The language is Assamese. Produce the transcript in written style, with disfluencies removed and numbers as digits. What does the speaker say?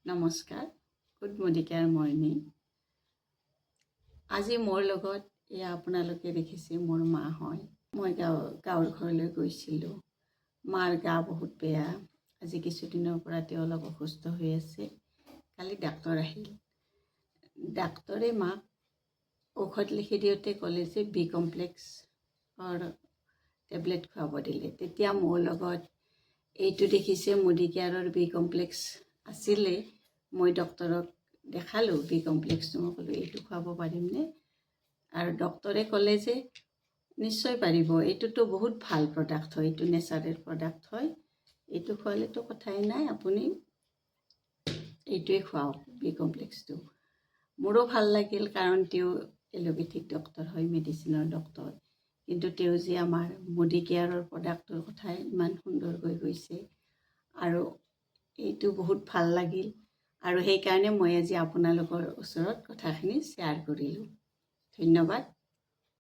নমস্কাৰ, গুড মেডিকেল মৰ্ণিং। আজি মোৰ লগত আপোনালোকে দেখিছে মোৰ মা হয়। মই গাঁৱৰ ঘৰলৈ গৈছিলোঁ। মাৰ গা বহুত বেয়া। আজি কিছুদিনৰ পৰা তেওঁ অলপ অসুস্থ হৈ আছে। কালি ডাক্তৰ আহিল। ডাক্তৰে মাক ঔষধ লিখি দিওঁতে ক'লে যে বি কমপ্লেক্সৰ টেবলেট খুৱাব দিলে। তেতিয়া মোৰ লগত এইটো দেখিছে মেডিকেয়াৰৰ বি কমপ্লেক্স আছিলে। মই ডক্তৰক দেখালোঁ বি কমপ্লেক্সটো। মই ক'লোঁ এইটো খুৱাব পাৰিমনে? আৰু ডক্তৰে ক'লে যে নিশ্চয় পাৰিব, এইটোতো বহুত ভাল প্ৰডাক্ট হয়, এইটো নেচাৰেল প্ৰডাক্ট হয়, এইটো খোৱালেতো কথাই নাই, আপুনি এইটোৱে খুৱাওক বি কমপ্লেক্সটো। মোৰো ভাল লাগিল, কাৰণ তেওঁ এলোপেথিক ডক্তৰ হয়, মেডিচিনৰ ডক্তৰ, কিন্তু তেওঁ যে আমাৰ মেডিকেয়াৰৰ প্ৰডাক্টৰ কথাই ইমান সুন্দৰকৈ কৈছে আৰু এইটো বহুত ভাল লাগিল। আৰু সেইকাৰণে মই আজি আপোনালোকৰ ওচৰত কথাখিনি শ্বেয়াৰ কৰিলোঁ। ধন্যবাদ।